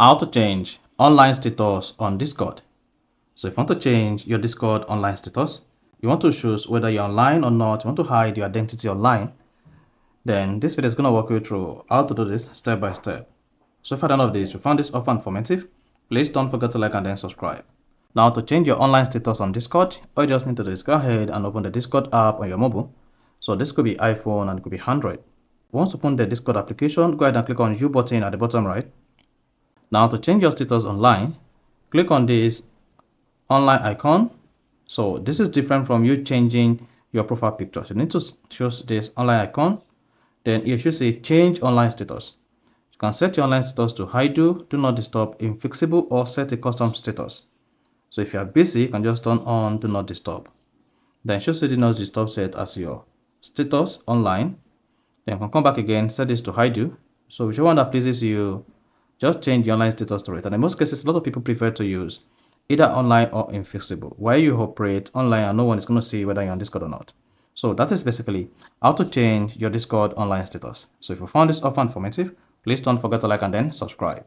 How to change online status on Discord. So if you want to change your Discord online status, you want to choose whether you're online or not, you want to hide your identity online, then this video is going to walk you through how to do this step by step. So if at the end of this you found this offer informative, please don't forget to like and then subscribe. Now to change your online status on Discord, all you just need to do is go ahead and open the Discord app on your mobile. So this could be iPhone and it could be Android. Once you open the Discord application, go ahead and click on U button at the bottom right. Now to change your status online, click on this online icon. So this is different from you changing your profile picture. So you need to choose this online icon. Then you should say change online status. You can set your online status to hide, do not disturb, infixable, or set a custom status. So if you are busy, you can just turn on do not disturb. Then you should say do not disturb set as your status online. Then you can come back again, set this to hide you. So whichever one that pleases you, just change the online status to it. And in most cases, a lot of people prefer to use either online or infixable, where you operate online and no one is going to see whether you're on Discord or not. So that is basically how to change your Discord online status. So if you found this offer informative, please don't forget to like and then subscribe.